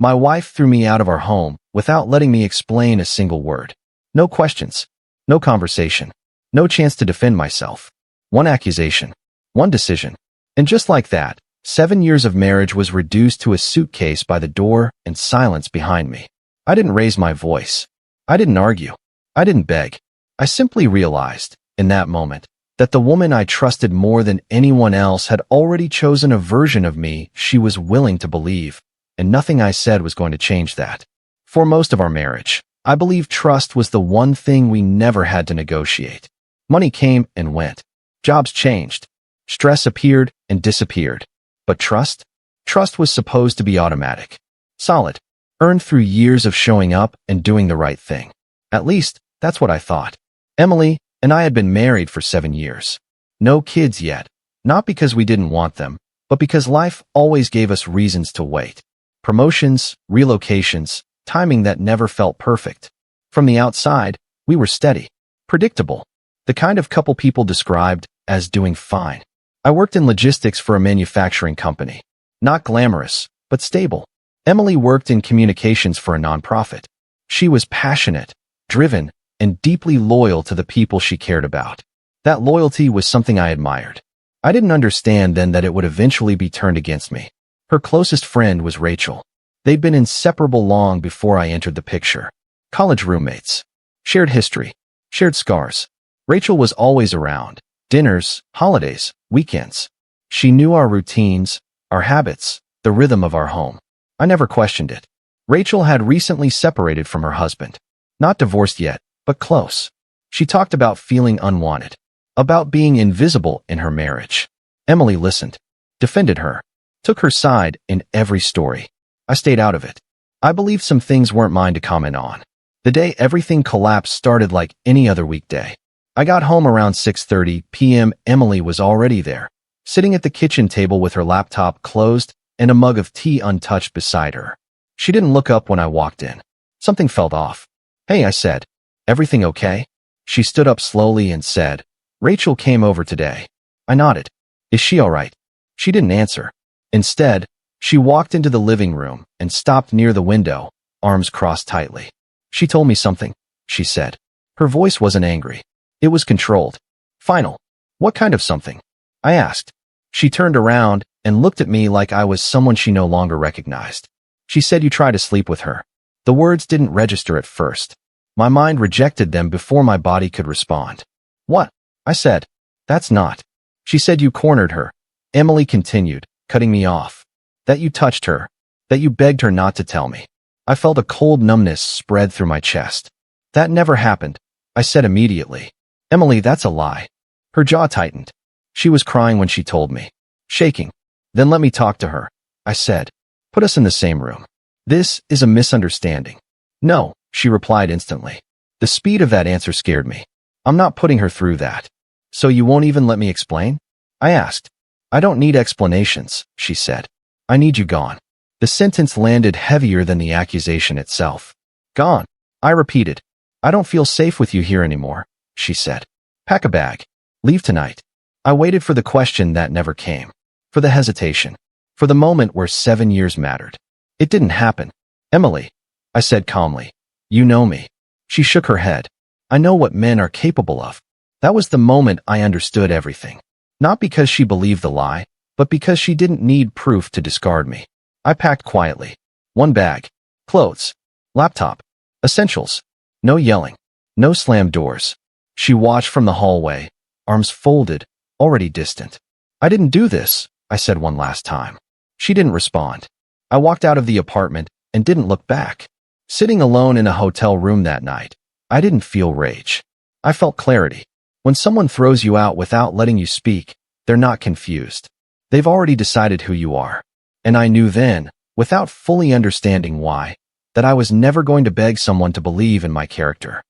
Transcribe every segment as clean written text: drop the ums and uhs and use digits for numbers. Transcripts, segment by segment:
My wife threw me out of our home without letting me explain a single word. No questions, no conversation, no chance to defend myself. One accusation, one decision. And just like that, 7 years of marriage was reduced to a suitcase by the door and silence behind me. I didn't raise my voice. I didn't argue. I didn't beg. I simply realized, in that moment, that the woman I trusted more than anyone else had already chosen a version of me she was willing to believe, and nothing I said was going to change that. For most of our marriage, I believe trust was the one thing we never had to negotiate. Money came and went. Jobs changed. Stress appeared and disappeared. But trust? Trust was supposed to be automatic. Solid. Earned through years of showing up and doing the right thing. At least, that's what I thought. Emily and I had been married for 7 years. No kids yet. Not because we didn't want them, but because life always gave us reasons to wait. Promotions, relocations, timing that never felt perfect. From the outside, we were steady, predictable, the kind of couple people described as doing fine. I worked in logistics for a manufacturing company. Not glamorous, but stable. Emily worked in communications for a nonprofit. She was passionate, driven, and deeply loyal to the people she cared about. That loyalty was something I admired. I didn't understand then that it would eventually be turned against me. Her closest friend was Rachel. They'd been inseparable long before I entered the picture. College roommates. Shared history. Shared scars. Rachel was always around. Dinners, holidays, weekends. She knew our routines, our habits, the rhythm of our home. I never questioned it. Rachel had recently separated from her husband. Not divorced yet, but close. She talked about feeling unwanted. About being invisible in her marriage. Emily listened. Defended her. Took her side in every story. I stayed out of it. I believed some things weren't mine to comment on. The day everything collapsed started like any other weekday. I got home around 6:30 p.m. Emily was already there, sitting at the kitchen table with her laptop closed and a mug of tea untouched beside her. She didn't look up when I walked in. Something felt off. "Hey," I said. "Everything okay?" She stood up slowly and said, "Rachel came over today." I nodded. "Is she all right?" She didn't answer. Instead, she walked into the living room and stopped near the window, arms crossed tightly. "She told me something," she said. Her voice wasn't angry. It was controlled. Final. "What kind of something?" I asked. She turned around and looked at me like I was someone she no longer recognized. "She said you tried to sleep with her." The words didn't register at first. My mind rejected them before my body could respond. "What?" I said. "That's not." "She said you cornered her," Emily continued, cutting me off. "That you touched her. That you begged her not to tell me." I felt a cold numbness spread through my chest. "That never happened," I said immediately. "Emily, that's a lie." Her jaw tightened. She was crying when she told me. Shaking. "Then let me talk to her," I said. "Put us in the same room. This is a misunderstanding." "No," she replied instantly. The speed of that answer scared me. "I'm not putting her through that." "So you won't even let me explain?" I asked. "I don't need explanations," she said. "I need you gone." The sentence landed heavier than the accusation itself. "Gone," I repeated. "I don't feel safe with you here anymore," she said. "Pack a bag. Leave tonight." I waited for the question that never came. For the hesitation. For the moment where 7 years mattered. It didn't happen. "Emily," I said calmly, "you know me." She shook her head. "I know what men are capable of." That was the moment I understood everything. Not because she believed the lie, but because she didn't need proof to discard me. I packed quietly. One bag. Clothes. Laptop. Essentials. No yelling. No slammed doors. She watched from the hallway, arms folded, already distant. "I didn't do this," I said one last time. She didn't respond. I walked out of the apartment and didn't look back. Sitting alone in a hotel room that night, I didn't feel rage. I felt clarity. When someone throws you out without letting you speak, they're not confused. They've already decided who you are. And I knew then, without fully understanding why, that I was never going to beg someone to believe in my character.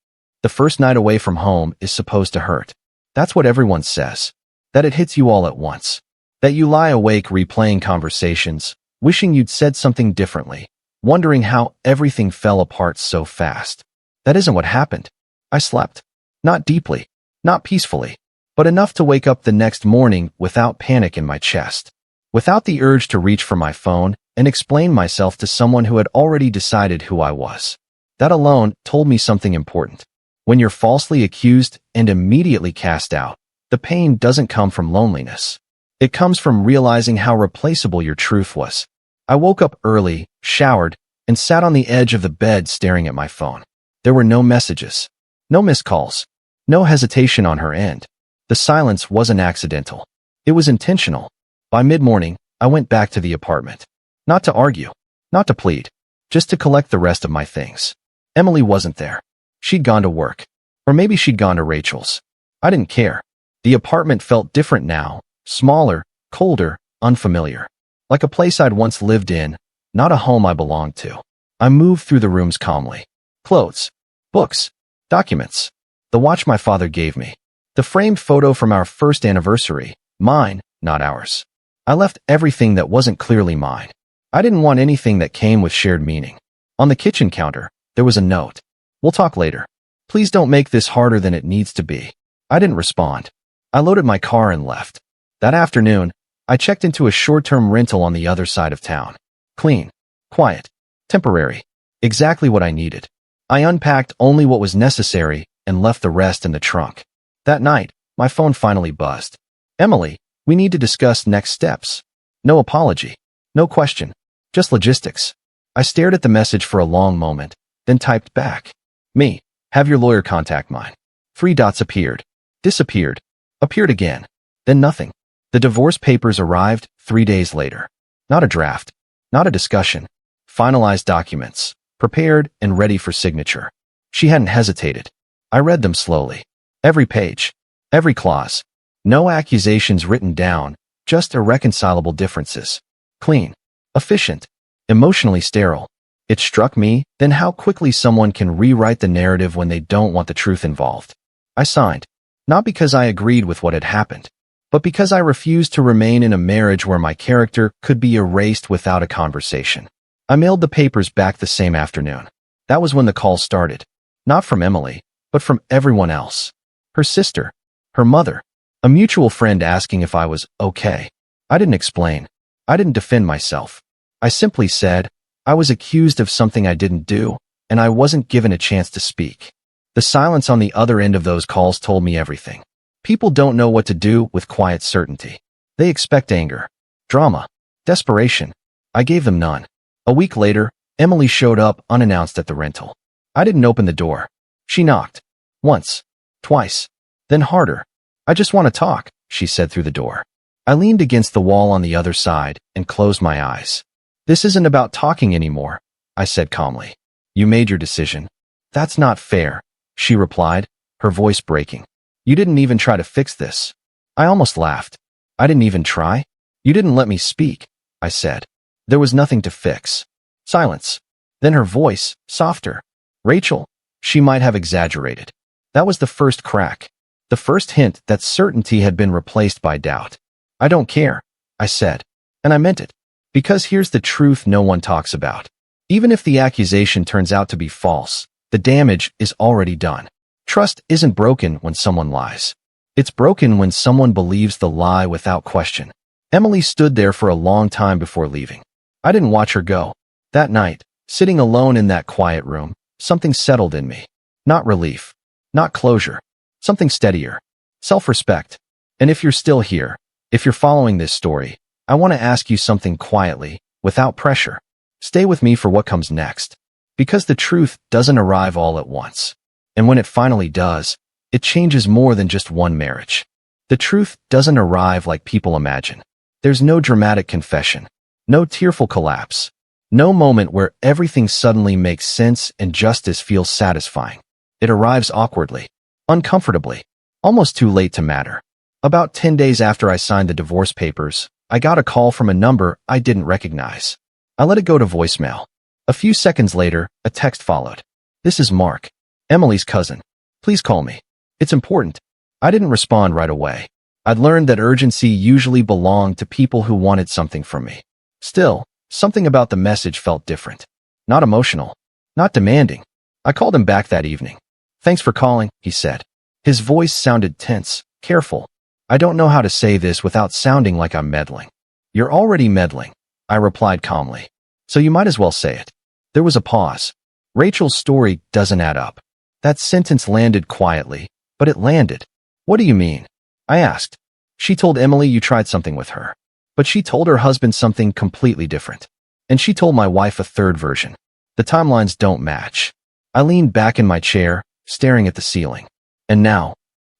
The first night away from home is supposed to hurt. That's what everyone says. That it hits you all at once. That you lie awake replaying conversations, wishing you'd said something differently, wondering how everything fell apart so fast. That isn't what happened. I slept. Not deeply, not peacefully, but enough to wake up the next morning without panic in my chest. Without the urge to reach for my phone and explain myself to someone who had already decided who I was. That alone told me something important. When you're falsely accused and immediately cast out, the pain doesn't come from loneliness. It comes from realizing how replaceable your truth was. I woke up early, showered, and sat on the edge of the bed staring at my phone. There were no messages, no missed calls, no hesitation on her end. The silence wasn't accidental. It was intentional. By mid-morning, I went back to the apartment. Not to argue, not to plead, just to collect the rest of my things. Emily wasn't there. She'd gone to work. Or maybe she'd gone to Rachel's. I didn't care. The apartment felt different now, smaller, colder, unfamiliar. Like a place I'd once lived in, not a home I belonged to. I moved through the rooms calmly. Clothes, books, documents, the watch my father gave me, the framed photo from our first anniversary, mine, not ours. I left everything that wasn't clearly mine. I didn't want anything that came with shared meaning. On the kitchen counter, there was a note. We'll talk later. Please don't make this harder than it needs to be. I didn't respond. I loaded my car and left. That afternoon, I checked into a short-term rental on the other side of town. Clean, quiet, temporary. Exactly what I needed. I unpacked only what was necessary and left the rest in the trunk. That night, my phone finally buzzed. Emily, we need to discuss next steps. No apology. No question. Just logistics. I stared at the message for a long moment, then typed back. Me, have your lawyer contact mine. 3 dots appeared. Disappeared. Appeared again. Then nothing. The divorce papers arrived 3 days later. Not a draft. Not a discussion. Finalized documents. Prepared and ready for signature. She hadn't hesitated. I read them slowly. Every page. Every clause. No accusations written down, just irreconcilable differences. Clean. Efficient. Emotionally sterile. It struck me then how quickly someone can rewrite the narrative when they don't want the truth involved. I signed. Not because I agreed with what had happened, but because I refused to remain in a marriage where my character could be erased without a conversation. I mailed the papers back the same afternoon. That was when the call started. Not from Emily, but from everyone else. Her sister, her mother, a mutual friend asking if I was okay. I didn't explain. I didn't defend myself. I simply said, I was accused of something I didn't do, and I wasn't given a chance to speak. The silence on the other end of those calls told me everything. People don't know what to do with quiet certainty. They expect anger, drama, desperation. I gave them none. A week later, Emily showed up unannounced at the rental. I didn't open the door. She knocked. Once. Twice. Then harder. I just want to talk, she said through the door. I leaned against the wall on the other side and closed my eyes. This isn't about talking anymore, I said calmly. You made your decision. That's not fair, she replied, her voice breaking. You didn't even try to fix this. I almost laughed. I didn't even try? You didn't let me speak, I said. There was nothing to fix. Silence. Then her voice, softer. Rachel, she might have exaggerated. That was the first crack. The first hint that certainty had been replaced by doubt. I don't care, I said. And I meant it. Because here's the truth no one talks about. Even if the accusation turns out to be false, the damage is already done. Trust isn't broken when someone lies. It's broken when someone believes the lie without question. Emily stood there for a long time before leaving. I didn't watch her go. That night, sitting alone in that quiet room, something settled in me. Not relief. Not closure. Something steadier. Self-respect. And if you're still here, if you're following this story, I want to ask you something quietly, without pressure. Stay with me for what comes next. Because the truth doesn't arrive all at once. And when it finally does, it changes more than just one marriage. The truth doesn't arrive like people imagine. There's no dramatic confession. No tearful collapse. No moment where everything suddenly makes sense and justice feels satisfying. It arrives awkwardly, uncomfortably, almost too late to matter. About 10 days after I signed the divorce papers, I got a call from a number I didn't recognize. I let it go to voicemail. A few seconds later, a text followed. This is Mark, Emily's cousin. Please call me. It's important. I didn't respond right away. I'd learned that urgency usually belonged to people who wanted something from me. Still, something about the message felt different. Not emotional. Not demanding. I called him back that evening. Thanks for calling, he said. His voice sounded tense, careful. I don't know how to say this without sounding like I'm meddling. You're already meddling, I replied calmly. So you might as well say it. There was a pause. Rachel's story doesn't add up. That sentence landed quietly, but it landed. What do you mean? I asked. She told Emily you tried something with her. But she told her husband something completely different. And she told my wife a third version. The timelines don't match. I leaned back in my chair, staring at the ceiling. And now?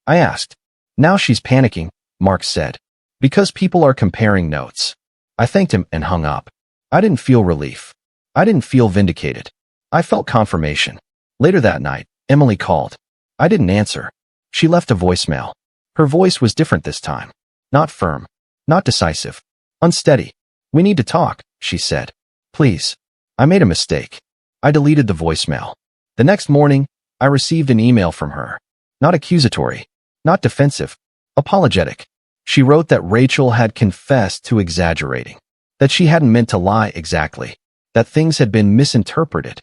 I asked. Now she's panicking, Mark said. Because people are comparing notes. I thanked him and hung up. I didn't feel relief. I didn't feel vindicated. I felt confirmation. Later that night, Emily called. I didn't answer. She left a voicemail. Her voice was different this time. Not firm. Not decisive. Unsteady. We need to talk, she said. Please. I made a mistake. I deleted the voicemail. The next morning, I received an email from her. Not accusatory. Not defensive. Apologetic. She wrote that Rachel had confessed to exaggerating. That she hadn't meant to lie exactly. That things had been misinterpreted.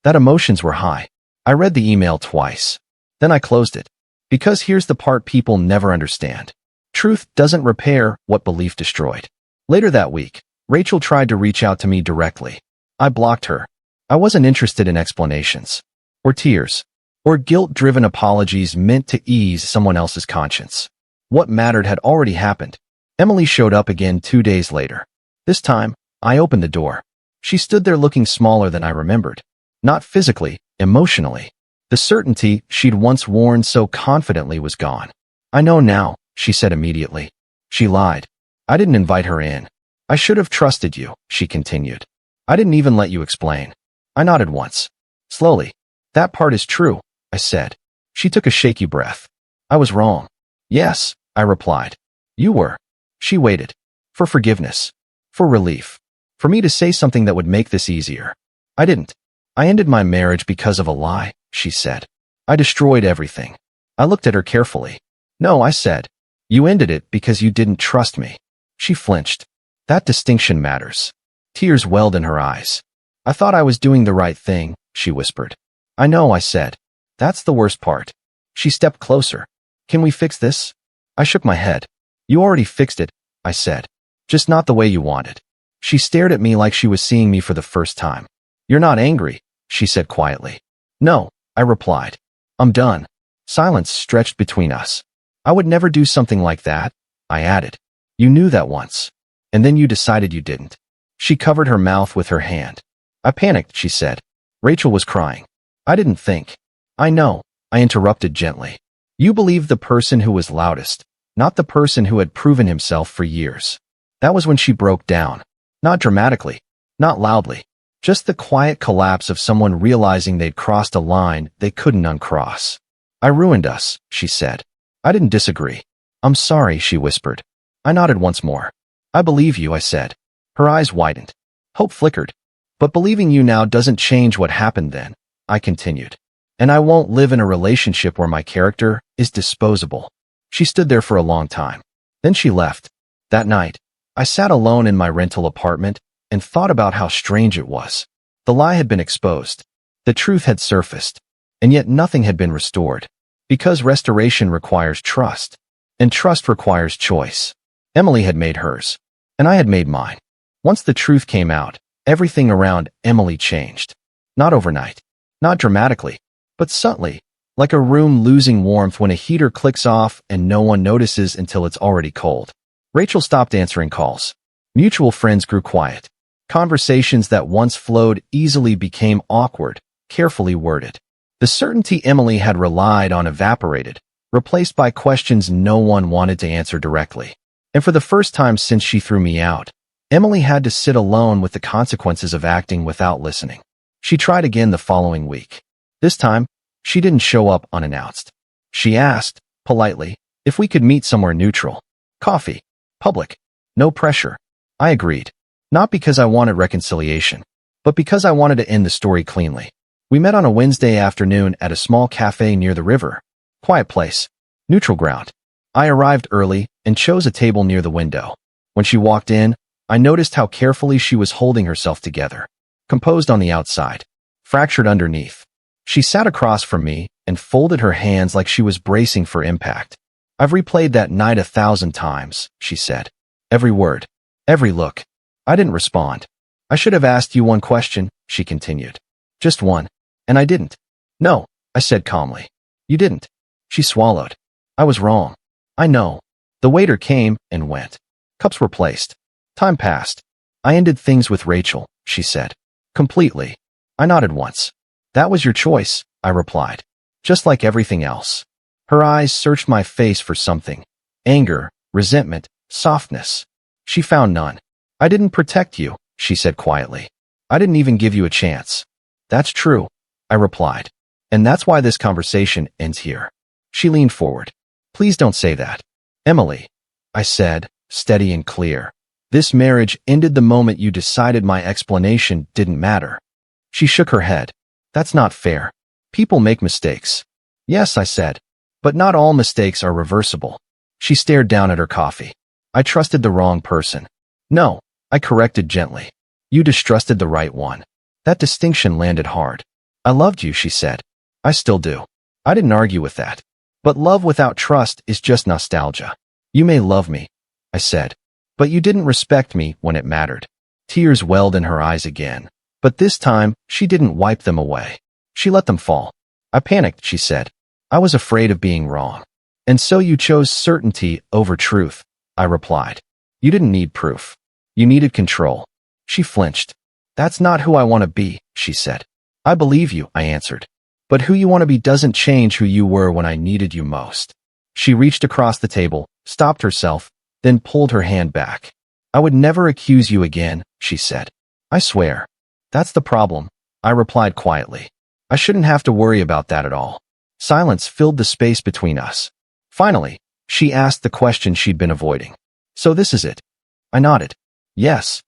That emotions were high. I read the email twice. Then I closed it. Because here's the part people never understand. Truth doesn't repair what belief destroyed. Later that week, Rachel tried to reach out to me directly. I blocked her. I wasn't interested in explanations. Or tears. Or guilt-driven apologies meant to ease someone else's conscience. What mattered had already happened. Emily showed up again 2 days later. This time, I opened the door. She stood there looking smaller than I remembered. Not physically, emotionally. The certainty she'd once worn so confidently was gone. I know now, she said immediately. She lied. I didn't invite her in. I should have trusted you, she continued. I didn't even let you explain. I nodded once. Slowly. That part is true, I said. She took a shaky breath. I was wrong. Yes, I replied. You were. She waited. For forgiveness. For relief. For me to say something that would make this easier. I didn't. I ended my marriage because of a lie, she said. I destroyed everything. I looked at her carefully. No, I said. You ended it because you didn't trust me. She flinched. That distinction matters. Tears welled in her eyes. I thought I was doing the right thing, she whispered. I know, I said. That's the worst part. She stepped closer. Can we fix this? I shook my head. You already fixed it, I said. Just not the way you wanted. She stared at me like she was seeing me for the first time. You're not angry, she said quietly. No, I replied. I'm done. Silence stretched between us. I would never do something like that, I added. You knew that once. And then you decided you didn't. She covered her mouth with her hand. I panicked, she said. Rachel was crying. I didn't think. I know, I interrupted gently. You believed the person who was loudest, not the person who had proven himself for years. That was when she broke down. Not dramatically, not loudly. Just the quiet collapse of someone realizing they'd crossed a line they couldn't uncross. I ruined us, she said. I didn't disagree. I'm sorry, she whispered. I nodded once more. I believe you, I said. Her eyes widened. Hope flickered. But believing you now doesn't change what happened then, I continued. And I won't live in a relationship where my character is disposable. She stood there for a long time. Then she left. That night, I sat alone in my rental apartment and thought about how strange it was. The lie had been exposed. The truth had surfaced. And yet nothing had been restored. Because restoration requires trust. And trust requires choice. Emily had made hers. And I had made mine. Once the truth came out, everything around Emily changed. Not overnight. Not dramatically. But subtly. Like a room losing warmth when a heater clicks off and no one notices until it's already cold. Rachel stopped answering calls. Mutual friends grew quiet. Conversations that once flowed easily became awkward, carefully worded. The certainty Emily had relied on evaporated, replaced by questions no one wanted to answer directly. And for the first time since she threw me out, Emily had to sit alone with the consequences of acting without listening. She tried again the following week. This time, she didn't show up unannounced. She asked, politely, if we could meet somewhere neutral. Coffee. Public. No pressure. I agreed. Not because I wanted reconciliation, but because I wanted to end the story cleanly. We met on a Wednesday afternoon at a small cafe near the river. Quiet place. Neutral ground. I arrived early and chose a table near the window. When she walked in, I noticed how carefully she was holding herself together. Composed on the outside. Fractured underneath. She sat across from me and folded her hands like she was bracing for impact. I've replayed that night 1,000 times, she said. Every word. Every look. I didn't respond. I should have asked you one question, she continued. Just one. And I didn't. No, I said calmly. You didn't. She swallowed. I was wrong. I know. The waiter came and went. Cups were placed. Time passed. I ended things with Rachel, she said. Completely. I nodded once. That was your choice, I replied. Just like everything else. Her eyes searched my face for something. Anger, resentment, softness. She found none. I didn't protect you, she said quietly. I didn't even give you a chance. That's true, I replied. And that's why this conversation ends here. She leaned forward. Please don't say that. Emily, I said, steady and clear. This marriage ended the moment you decided my explanation didn't matter. She shook her head. That's not fair. People make mistakes. Yes, I said. But not all mistakes are reversible. She stared down at her coffee. I trusted the wrong person. No, I corrected gently. You distrusted the right one. That distinction landed hard. I loved you, she said. I still do. I didn't argue with that. But love without trust is just nostalgia. You may love me, I said. But you didn't respect me when it mattered. Tears welled in her eyes again. But this time, she didn't wipe them away. She let them fall. I panicked, she said. I was afraid of being wrong. And so you chose certainty over truth, I replied. You didn't need proof. You needed control. She flinched. That's not who I want to be, she said. I believe you, I answered. But who you want to be doesn't change who you were when I needed you most. She reached across the table, stopped herself, then pulled her hand back. I would never accuse you again, she said. I swear. That's the problem, I replied quietly. I shouldn't have to worry about that at all. Silence filled the space between us. Finally, she asked the question she'd been avoiding. So this is it? I nodded. Yes.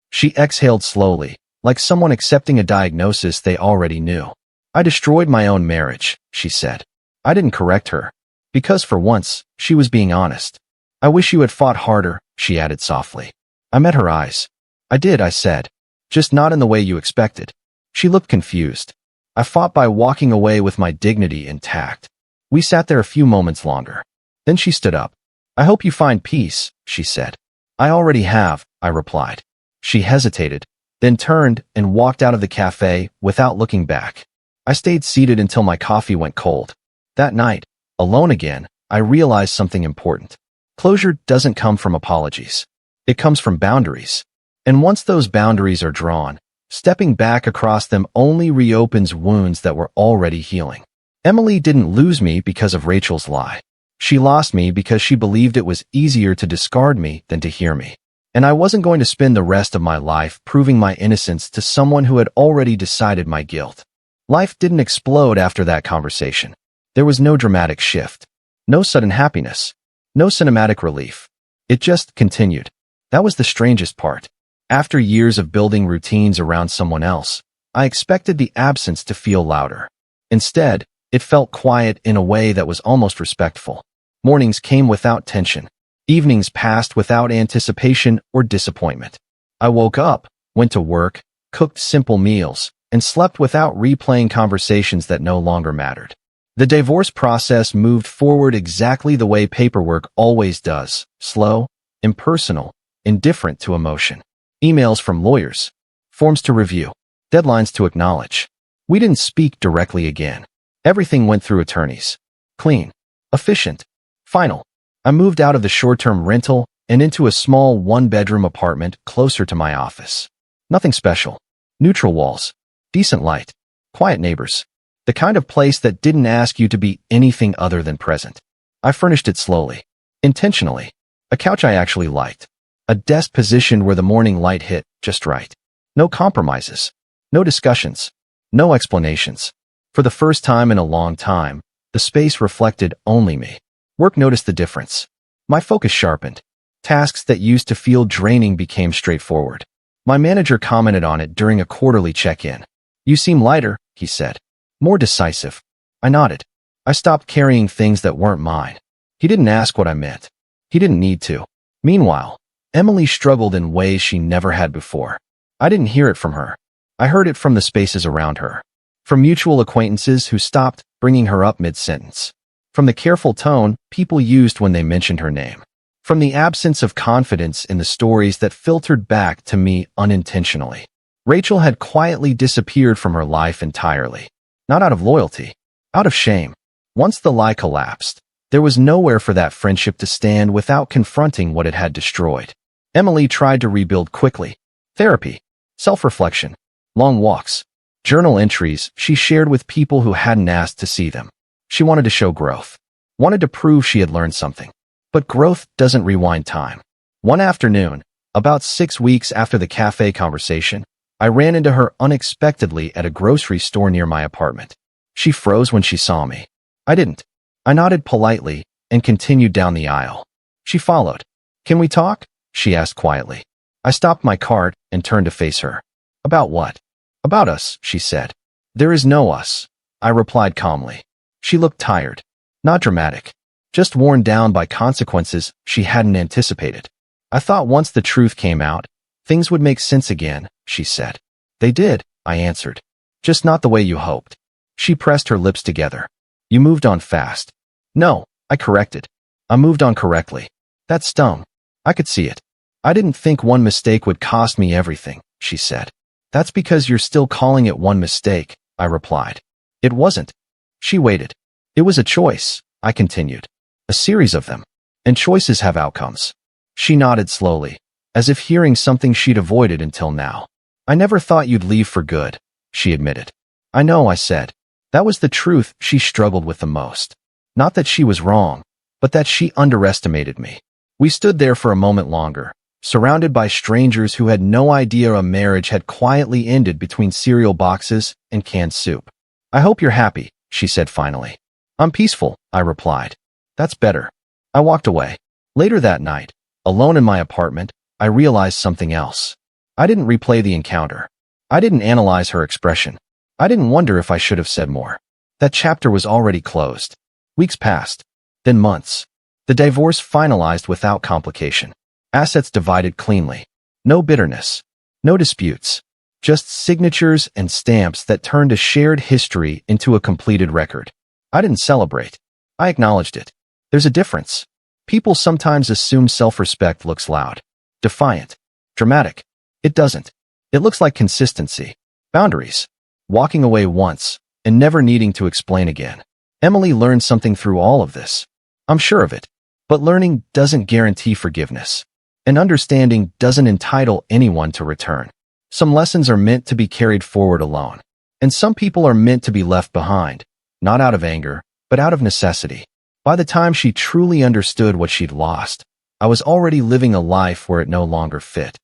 She exhaled slowly, like someone accepting a diagnosis they already knew. I destroyed my own marriage, she said. I didn't correct her. Because for once, she was being honest. I wish you had fought harder, she added softly. I met her eyes. I did, I said. Just not in the way you expected. She looked confused. I fought by walking away with my dignity intact. We sat there a few moments longer. Then she stood up. I hope you find peace, she said. I already have, I replied. She hesitated, then turned and walked out of the cafe without looking back. I stayed seated until my coffee went cold. That night, alone again, I realized something important. Closure doesn't come from apologies. It comes from boundaries. And once those boundaries are drawn, stepping back across them only reopens wounds that were already healing. Emily didn't lose me because of Rachel's lie. She lost me because she believed it was easier to discard me than to hear me. And I wasn't going to spend the rest of my life proving my innocence to someone who had already decided my guilt. Life didn't explode after that conversation. There was no dramatic shift. No sudden happiness. No cinematic relief. It just continued. That was the strangest part. After years of building routines around someone else, I expected the absence to feel louder. Instead, it felt quiet in a way that was almost respectful. Mornings came without tension. Evenings passed without anticipation or disappointment. I woke up, went to work, cooked simple meals, and slept without replaying conversations that no longer mattered. The divorce process moved forward exactly the way paperwork always does, slow, impersonal, indifferent to emotion. Emails from lawyers, forms to review, deadlines to acknowledge. We didn't speak directly again. Everything went through attorneys. Clean, efficient, final. I moved out of the short-term rental and into a small one-bedroom apartment closer to my office. Nothing special. Neutral walls, decent light, quiet neighbors. The kind of place that didn't ask you to be anything other than present. I furnished it slowly, intentionally. A couch I actually liked. A desk positioned where the morning light hit just right. No compromises. No discussions. No explanations. For the first time in a long time, the space reflected only me. Work noticed the difference. My focus sharpened. Tasks that used to feel draining became straightforward. My manager commented on it during a quarterly check-in. You seem lighter, he said. More decisive. I nodded. I stopped carrying things that weren't mine. He didn't ask what I meant. He didn't need to. Meanwhile, Emily struggled in ways she never had before. I didn't hear it from her. I heard it from the spaces around her. From mutual acquaintances who stopped bringing her up mid-sentence. From the careful tone people used when they mentioned her name. from the absence of confidence in the stories that filtered back to me unintentionally. Rachel had quietly disappeared from her life entirely. Not out of loyalty, out of shame. Once the lie collapsed, there was nowhere for that friendship to stand without confronting what it had destroyed. Emily tried to rebuild quickly. Therapy, self-reflection, long walks, journal entries she shared with people who hadn't asked to see them. She wanted to show growth, wanted to prove she had learned something. But growth doesn't rewind time. One afternoon, about 6 weeks after the cafe conversation, I ran into her unexpectedly at a grocery store near my apartment. She froze when she saw me. I didn't. I nodded politely and continued down the aisle. She followed. "Can we talk?" she asked quietly. I stopped my cart and turned to face her. "About what?" "About us," she said. "There is no us," I replied calmly. She looked tired. Not dramatic. Just worn down by consequences she hadn't anticipated. "I thought once the truth came out, things would make sense again," she said. "They did," I answered. "Just not the way you hoped." She pressed her lips together. "You moved on fast." "No," I corrected. "I moved on correctly." That stung. I could see it. "I didn't think one mistake would cost me everything," she said. "That's because you're still calling it one mistake," I replied. "It wasn't." She waited. "It was a choice," I continued. "A series of them. And choices have outcomes." She nodded slowly, as if hearing something she'd avoided until now. "I never thought you'd leave for good," she admitted. "I know," I said. That was the truth she struggled with the most. Not that she was wrong, but that she underestimated me. We stood there for a moment longer, surrounded by strangers who had no idea a marriage had quietly ended between cereal boxes and canned soup. "I hope you're happy," she said finally. "I'm peaceful," I replied. "That's better." I walked away. Later that night, alone in my apartment, I realized something else. I didn't replay the encounter. I didn't analyze her expression. I didn't wonder if I should have said more. That chapter was already closed. Weeks passed, then months. The divorce finalized without complication. Assets divided cleanly. No bitterness. No disputes. Just signatures and stamps that turned a shared history into a completed record. I didn't celebrate. I acknowledged it. There's a difference. People sometimes assume self-respect looks loud, defiant, dramatic. It doesn't. It looks like consistency, boundaries, walking away once, and never needing to explain again. Emily learned something through all of this. I'm sure of it. But learning doesn't guarantee forgiveness. And understanding doesn't entitle anyone to return. Some lessons are meant to be carried forward alone. And some people are meant to be left behind, not out of anger, but out of necessity. By the time she truly understood what she'd lost, I was already living a life where it no longer fit.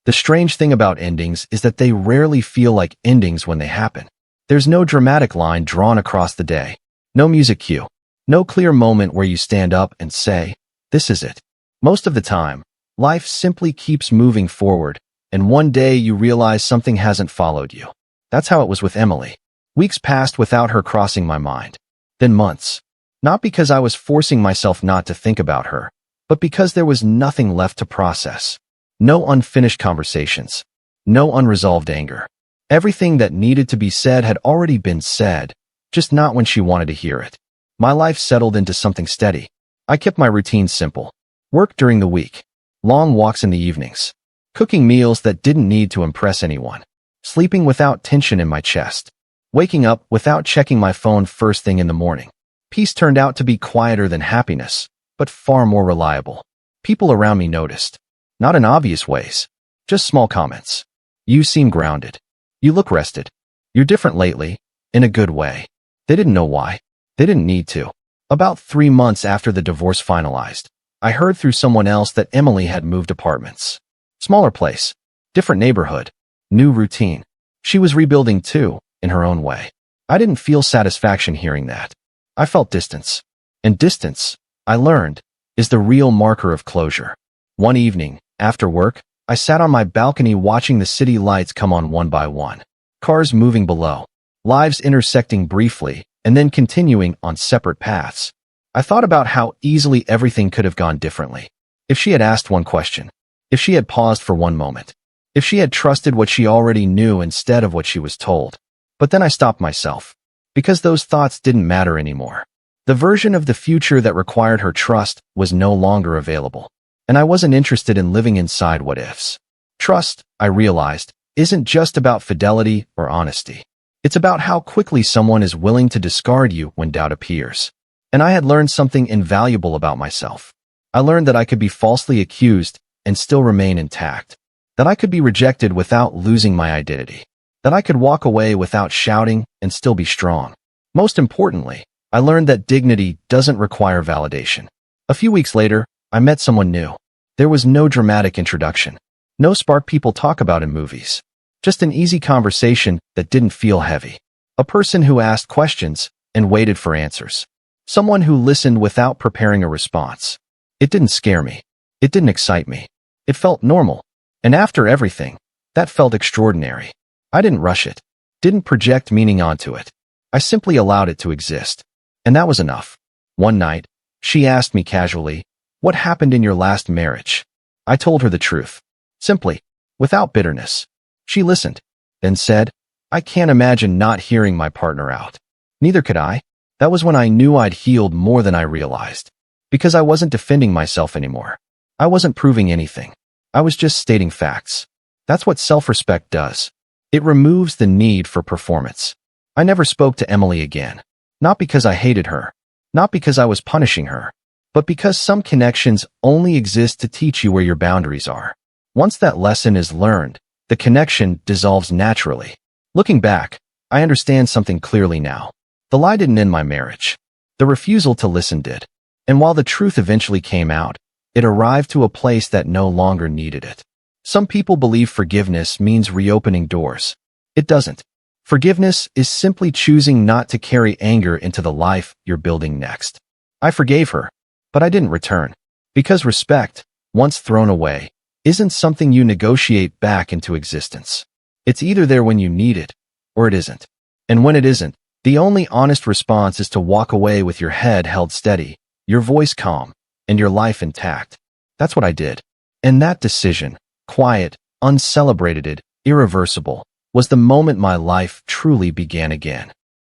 The strange thing about endings is that they rarely feel like endings when they happen. There's no dramatic line drawn across the day. No music cue. No clear moment where you stand up and say, "This is it." Most of the time, life simply keeps moving forward, and one day you realize something hasn't followed you. That's how it was with Emily. Weeks passed without her crossing my mind. Then months. Not because I was forcing myself not to think about her, but because there was nothing left to process. No unfinished conversations. No unresolved anger. Everything that needed to be said had already been said, just not when she wanted to hear it. My life settled into something steady. I kept my routine simple. Work during the week. Long walks in the evenings. Cooking meals that didn't need to impress anyone. Sleeping without tension in my chest. Waking up without checking my phone first thing in the morning. Peace turned out to be quieter than happiness, but far more reliable. People around me noticed. Not in obvious ways. Just small comments. "You seem grounded. You look rested. You're different lately," in a good way. They didn't know why. They didn't need to. About 3 months after the divorce finalized, I heard through someone else that Emily had moved apartments. Smaller place. Different neighborhood. New routine. She was rebuilding too, in her own way. I didn't feel satisfaction hearing that. I felt distance. And distance, I learned, is the real marker of closure. One evening, after work, I sat on my balcony watching the city lights come on one by one. Cars moving below. Lives intersecting briefly, and then continuing on separate paths. I thought about how easily everything could have gone differently. If she had asked one question. If she had paused for one moment. If she had trusted what she already knew instead of what she was told. But then I stopped myself. Because those thoughts didn't matter anymore. The version of the future that required her trust was no longer available. and I wasn't interested in living inside what ifs. Trust, I realized, isn't just about fidelity or honesty. It's about how quickly someone is willing to discard you when doubt appears. And I had learned something invaluable about myself. I learned that I could be falsely accused and still remain intact. That I could be rejected without losing my identity. That I could walk away without shouting and still be strong. Most importantly, I learned that dignity doesn't require validation. A few weeks later, I met someone new. There was no dramatic introduction. No spark people talk about in movies. Just an easy conversation that didn't feel heavy. A person who asked questions and waited for answers. Someone who listened without preparing a response. It didn't scare me. It didn't excite me. It felt normal. And after everything, that felt extraordinary. I didn't rush it. Didn't project meaning onto it. I simply allowed it to exist. And that was enough. One night, she asked me casually, "What happened in your last marriage?" I told her the truth. Simply, without bitterness. She listened, then said, "I can't imagine not hearing my partner out." Neither could I. That was when I knew I'd healed more than I realized. Because I wasn't defending myself anymore. I wasn't proving anything. I was just stating facts. That's what self-respect does. It removes the need for performance. I never spoke to Emily again. Not because I hated her. Not because I was punishing her. But because some connections only exist to teach you where your boundaries are. Once that lesson is learned, the connection dissolves naturally. Looking back, I understand something clearly now. The lie didn't end my marriage. The refusal to listen did. And while the truth eventually came out, it arrived to a place that no longer needed it. Some people believe forgiveness means reopening doors. It doesn't. Forgiveness is simply choosing not to carry anger into the life you're building next. I forgave her, but I didn't return. Because respect, once thrown away, isn't something you negotiate back into existence. It's either there when you need it, or it isn't. And when it isn't, the only honest response is to walk away with your head held steady, your voice calm, and your life intact. That's what I did. And that decision, quiet, uncelebrated, irreversible, was the moment my life truly began again.